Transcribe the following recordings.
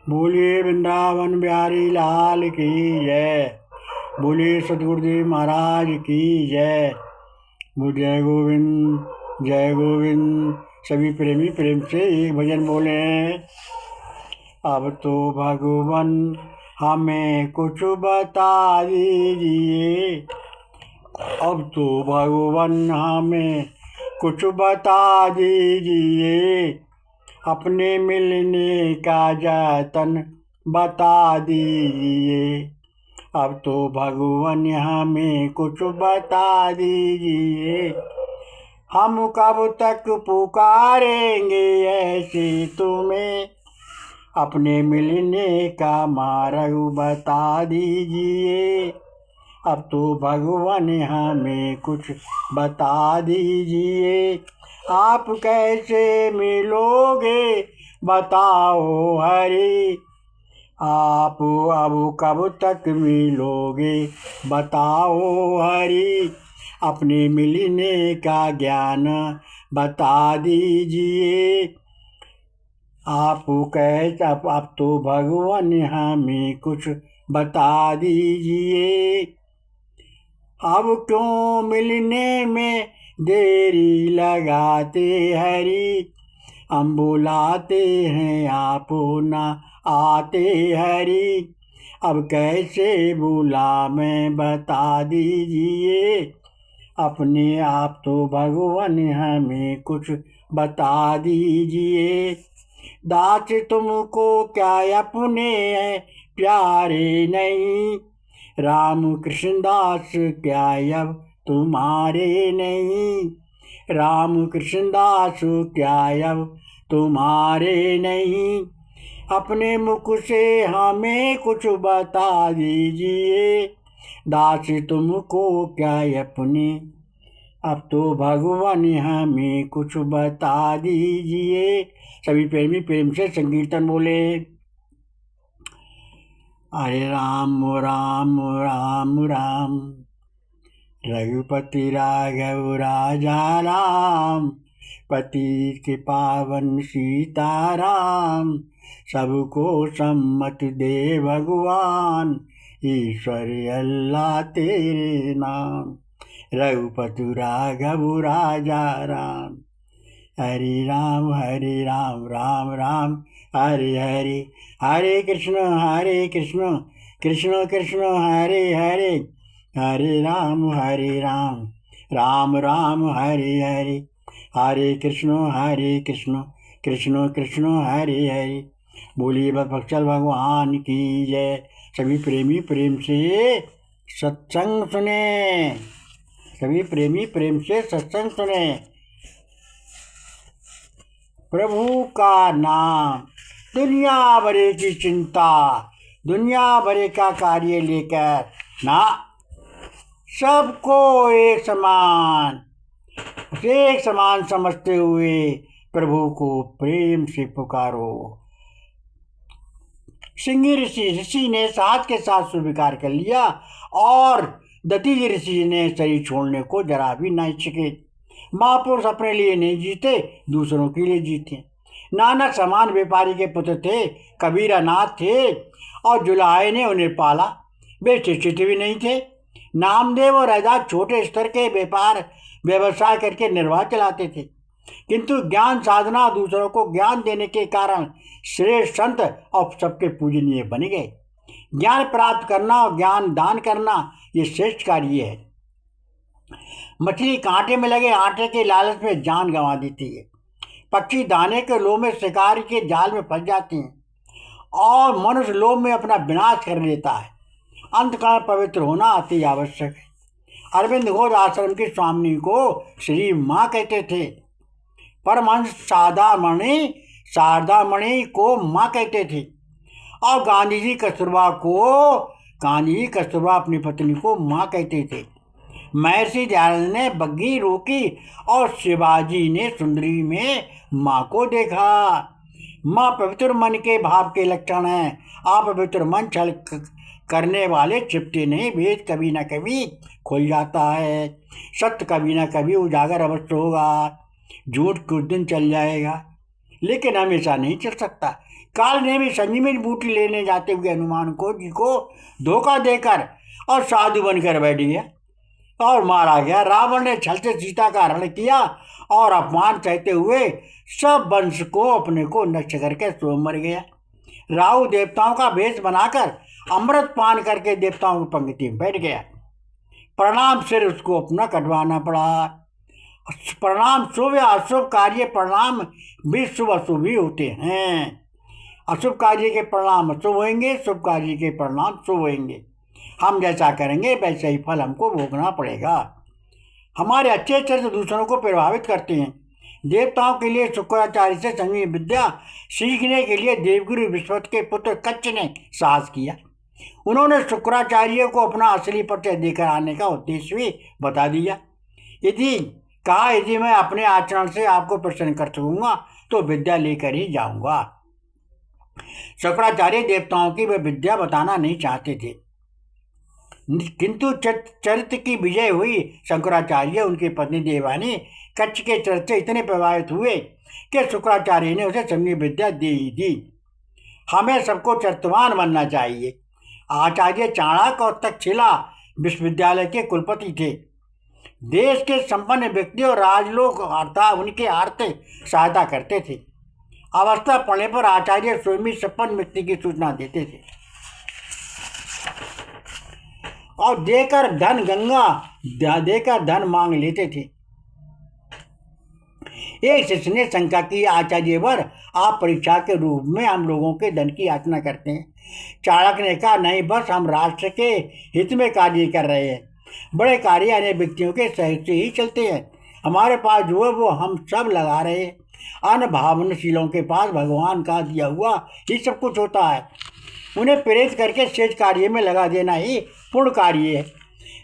बोलिए वृंदावन बिहारी लाल की जय। बोलिए सतगुरुदेव महाराज की जय। जय गोविंद जय गोविंद। सभी प्रेमी प्रेम से एक भजन बोले। अब तो भगवान हमें कुछ बता दीजिए। अब तो भगवान हमें कुछ बता दीजिए। अपने मिलने का जतन बता दीजिए। अब तो भगवान हमें कुछ बता दीजिए। हम कब तक पुकारेंगे ऐसे तुम्हें। अपने मिलने का मार्ग बता दीजिए। अब तो भगवान हमें कुछ बता दीजिए। आप कैसे मिलोगे बताओ हरि। आप अब कब तक मिलोगे बताओ हरि। अपने मिलने का ज्ञान बता दीजिए। आप कैसे अब तो भगवान हमें कुछ बता दीजिए। अब क्यों मिलने में देरी लगाते हरि। हम बुलाते हैं आप ना आते हरि। अब कैसे बुला मैं बता दीजिए। अपने आप तो भगवान हमें कुछ बता दीजिए। दास तुमको क्या अपने हैं प्यारे नहीं। राम कृष्ण दास क्या अब तुम्हारे नहीं। राम कृष्ण दास क्या अब तुम्हारे नहीं। अपने मुख से हमें कुछ बता दीजिए। दास तुमको क्या अपने। अब तो भगवान हमें कुछ बता दीजिए। सभी प्रेमी प्रेम से संकीर्तन बोले। हरे राम राम राम राम। रघुपति राघव राजा राम। पति के पावन सीताराम। सबको सम्मत दे भगवान। ईश्वर अल्लाह तेरे नाम। रघुपति राघव राजा राम। हरे राम राम राम हरे हरे। हरे कृष्ण कृष्ण कृष्ण हरे हरे। हरे राम राम राम हरे हरे। हरे कृष्ण कृष्ण कृष्ण हरे हरे। बोलिए भक्तवत्सल भगवान की जय। सभी प्रेमी प्रेम से सत्संग सुने। सभी प्रेमी प्रेम से सत्संग सुने। प्रभु का नाम दुनिया भरे की चिंता। दुनिया भरे का कार्य लेकर ना सबको एक समान समझते हुए प्रभु को प्रेम से पुकारो। सिंह ऋषि ने साथ के साथ स्वीकार कर लिया और दतिज ऋषि ने शरीर छोड़ने को जरा भी नहीं छिके। महापुरुष अपने लिए नहीं जीते, दूसरों के लिए जीते। नानक समान व्यापारी के पुत्र थे, कबीरा नाथ थे और जुलाहे ने उन्हें पाला। वे शिक्षित भी नहीं थे। नामदेव और रैदास छोटे स्तर के व्यवसाय करके निर्वाह चलाते थे, किंतु ज्ञान साधना दूसरों को ज्ञान देने के कारण श्रेष्ठ संत और सबके पूजनीय बन गए। ज्ञान प्राप्त करना और ज्ञान दान करना ये श्रेष्ठ कार्य है। मछली कांटे में लगे आटे के लालच में जान गंवा देती है। पक्षी दाने के लोभ में शिकारी के जाल में फंस जाती हैं और मनुष्य लोभ में अपना विनाश कर लेता है। अंतकाल पवित्र होना अति आवश्यक है। अरविंद घोष आश्रम की स्वामिनी को श्री माँ कहते थे। परमहंस शारदामणि को माँ कहते थे और गांधी जी कस्तूरबा अपनी पत्नी को माँ कहते थे। महर्षि दयानंद ने बग्घी रोकी और शिवाजी ने सुंदरी में माँ को देखा। माँ पवित्र मन के भाव के लक्षण है। आप पवित्र मन छल करने वाले चिपटे नहीं। भेद कभी न कभी खुल जाता है। सत्य कभी न कभी उजागर अवश्य होगा। झूठ कुछ दिन चल जाएगा लेकिन हमेशा नहीं चल सकता। काल ने भी संजीवनी बूटी लेने जाते हुए हनुमान को जी को धोखा देकर और साधु बनकर बैठ गया और मारा गया। रावण ने छल से सीता का हरण किया और अपमान सहते हुए सब वंश को अपने को नष्ट करके स्वयं मर गया। राहु देवताओं का भेष बनाकर अमृत पान करके देवताओं की पंक्ति में बैठ गया। परिणाम सिर उसको अपना कटवाना पड़ा। परिणाम शुभ या अशुभ कार्य परिणाम भी शुभ अशुभ ही होते हैं। अशुभ कार्य के परिणाम अशुभ होंगे, शुभ कार्य के परिणाम शुभ होंगे। हम जैसा करेंगे वैसा ही फल हमको भोगना पड़ेगा। हमारे अच्छे चरित्र दूसरों को प्रभावित करते हैं। देवताओं के लिए शुक्राचार्य से संगीत विद्या सीखने के लिए देवगुरु विश्वत के पुत्र कच्छ ने साहस किया। उन्होंने शुक्राचार्य को अपना असली परिचय देकर आने का उद्देश्य भी बता दिया। यदि मैं अपने आचरण से आपको प्रसन्न कर सकूंगा तो विद्या लेकर ही जाऊंगा। शुक्राचार्य देवताओं की वे विद्या बताना नहीं चाहते थे, किंतु चरित्र की विजय हुई। शंकराचार्य उनकी पत्नी देवानी कच्छ के चरित्र से इतने प्रभावित हुए कि शुक्राचार्य ने उसे संगीत विद्या दे ही दी। हमें सबको चरित्रवान बनना चाहिए। आचार्य चाणक्य और तक्षशिला विश्वविद्यालय के कुलपति थे। देश के संपन्न व्यक्ति और राजलोक अर्थात उनके आर्थिक सहायता करते थे। अवस्था पड़ने पर आचार्य स्वयं संपन्न व्यक्ति की सूचना देते थे और देकर धन मांग लेते थे। एक शिष्य ने शंका की, आचार्य वर आप परीक्षा के रूप में हम लोगों के धन की याचना करते हैं। चाणक्य ने कहा, नहीं, बस हम राष्ट्र के हित में कार्य कर रहे हैं। बड़े कार्य अन्य व्यक्तियों के सहयोग से ही चलते हैं। हमारे पास जो है वो हम सब लगा रहे हैं। अन्य भावनशीलों के पास भगवान का दिया हुआ ही सब कुछ होता है। उन्हें प्रेरित करके शेष कार्य में लगा देना ही पूर्ण कार्य है।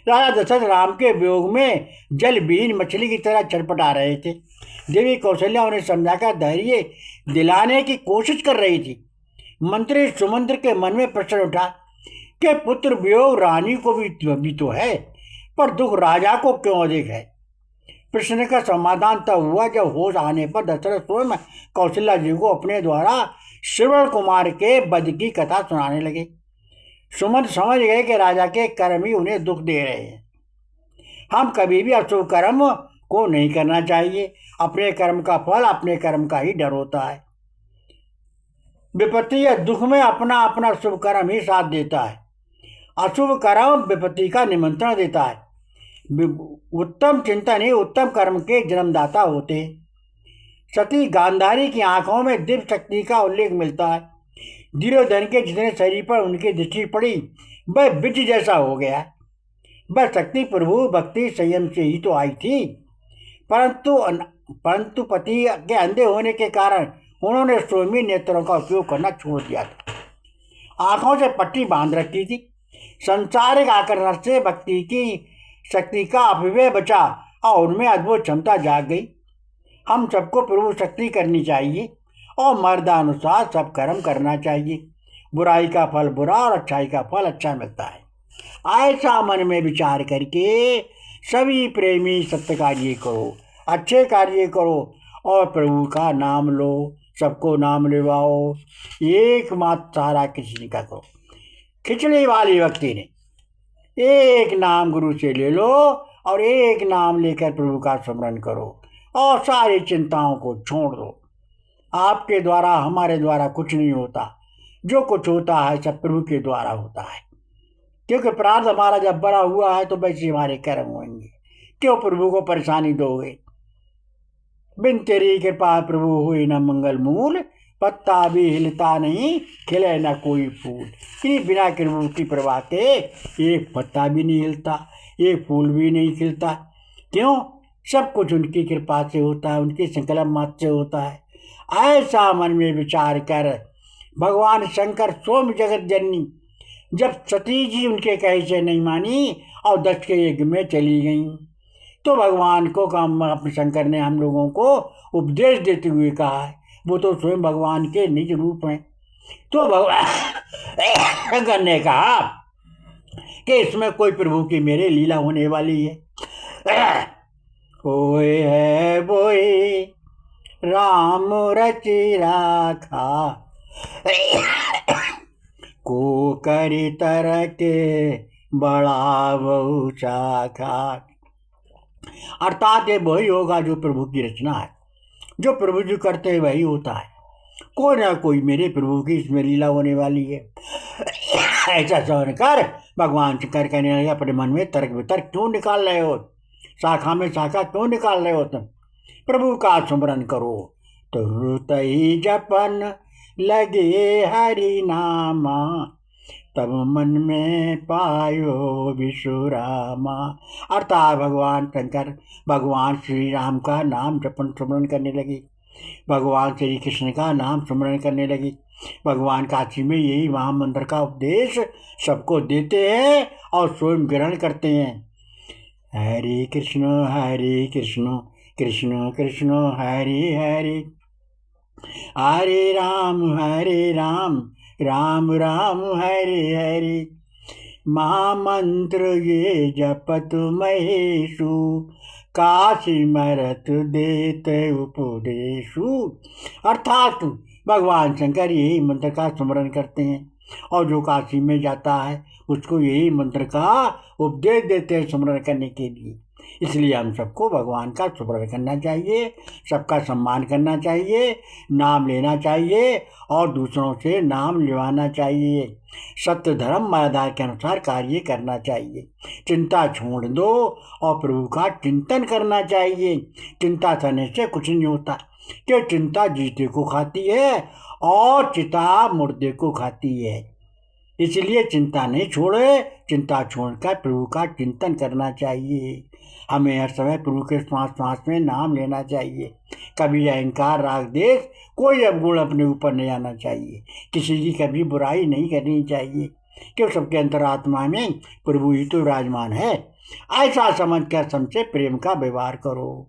राजा दशरथ राम के वियोग में जल विहीन मछली की तरह छटपटा रहे थे। देवी कौशल्या उन्हें समझाकर धैर्य दिलाने की कोशिश कर रही थी। मंत्री सुमंत्र के मन में प्रश्न उठा कि पुत्र वियोग रानी को भी तो है, पर दुख राजा को क्यों अधिक है। प्रश्न का समाधान तब हुआ जब होश आने पर दशरथ स्वयं कौशल्या जी को अपने द्वारा श्रवण कुमार के वध की कथा सुनाने लगे। सुमंत्र समझ गए कि राजा के कर्म ही उन्हें दुख दे रहे हैं। हम कभी भी अशुभ कर्म को नहीं करना चाहिए। अपने कर्म का फल अपने कर्म का ही डर होता है। विपत्ति या दुख में अपना अपना शुभ कर्म ही साथ देता है। अशुभ कर्म विपत्ति का निमंत्रण देता है। उत्तम चिंतन ही उत्तम कर्म के जन्मदाता होते हैं। सती गांधारी की आंखों में दिव्य शक्ति का उल्लेख मिलता है। दुर्योधन के जितने शरीर पर उनकी दृष्टि पड़ी वह बीज जैसा हो गया। वह शक्ति प्रभु भक्ति संयम से ही तो आई थी, परंतु पति के अंधे होने के कारण उन्होंने स्वयं नेत्रों का उपयोग करना छोड़ दिया था। आंखों से पट्टी बांध रखी थी। संसारिक आकर्षण से भक्ति की शक्ति का अपव्यय बचा और उनमें अद्भुत क्षमता जाग गई। हम सबको प्रभु शक्ति करनी चाहिए और मर्दानुसार सब कर्म करना चाहिए। बुराई का फल बुरा और अच्छाई का फल अच्छा मिलता है। ऐसा मन में विचार करके सभी प्रेमी सत्य कार्य करो, अच्छे कार्य करो और प्रभु का नाम लो। सबको नाम लेवाओ, एकमात्र सहारा किसी का करो। खिचड़ी वाली व्यक्ति ने एक नाम गुरु से ले लो और एक नाम लेकर प्रभु का स्मरण करो और सारी चिंताओं को छोड़ दो। आपके द्वारा हमारे द्वारा कुछ नहीं होता। जो कुछ होता है सब प्रभु के द्वारा होता है, क्योंकि प्रार्थ हमारा जब बड़ा हुआ है तो वैसे हमारे कर्म होंगे। क्यों प्रभु को परेशानी दोगे। बिन तेरी कृपा प्रभु हुई न मंगल मूल, पत्ता भी हिलता नहीं खिले न कोई फूल। इन्हीं बिना प्रभु की प्रभा के एक पत्ता भी नहीं हिलता, एक फूल भी नहीं खिलता। क्यों? सब कुछ उनकी कृपा से होता है, उनके संकल्प मात्र से होता है। ऐसा मन में विचार कर भगवान शंकर सोम जगत जननी जब सती जी उनके कहे से नहीं मानी और दक्ष के यज्ञ में चली गई तो भगवान को अपने शंकर ने हम लोगों को उपदेश देते हुए कहा है। वो तो स्वयं भगवान के निज रूप हैं। तो भगवान शंकर ने कहा कि इसमें कोई प्रभु की मेरे लीला होने वाली है। कोई है बोए राम रचि राखा, को करी तर के बड़ा बहु शाखा। अर्थात ये वही होगा जो प्रभु की रचना है, जो प्रभु जी करते हैं वही होता है। कोई ना कोई मेरे प्रभु की इसमें लीला होने वाली है। ऐसा सुनकर भगवान शंकर कहने लगे, अपने मन में तर्क वितर्क क्यों निकाल रहे हो, शाखा में शाखा क्यों निकाल रहे हो तुम, प्रभु का स्मरण करो। तो तही जपन लगे हरि नामा, तब मन में पायो विश्वरामा। अर्थात भगवान शंकर भगवान श्री राम का नाम जपन स्मरण करने लगे, भगवान श्री कृष्ण का नाम स्मरण करने लगे। भगवान काशी में यही महामंत्र का उपदेश सबको देते हैं और स्वयं ग्रहण करते हैं। हरे कृष्ण कृष्ण कृष्ण हरे हरे, हरे राम राम राम हरे हरे। महामंत्र ये जपत महेशु, काशी मरत देत उपदेशु। अर्थात भगवान शंकर यही मंत्र का स्मरण करते हैं और जो काशी में जाता है उसको यही मंत्र का उपदेश देते हैं स्मरण करने के लिए। इसलिए हम सबको भगवान का स्मरण करना चाहिए, सबका सम्मान करना चाहिए, नाम लेना चाहिए और दूसरों से नाम लिवाना चाहिए। सत्य धर्म मर्यादा के अनुसार कार्य करना चाहिए। चिंता छोड़ दो और प्रभु का चिंतन करना चाहिए। चिंता करने से कुछ नहीं होता, कि चिंता जीते को खाती है और चिता मुर्दे को खाती है। इसलिए चिंता नहीं छोड़े, चिंता छोड़कर प्रभु का चिंतन करना चाहिए। हमें हर समय प्रभु के श्वास श्वास में नाम लेना चाहिए। कभी अहंकार राग देश कोई अवगुण अपने ऊपर नहीं आना चाहिए। किसी की कभी बुराई नहीं करनी चाहिए, क्योंकि सबके अंतरात्मा में प्रभु ही तो विराजमान है। ऐसा समझ कर सबसे प्रेम का व्यवहार करो।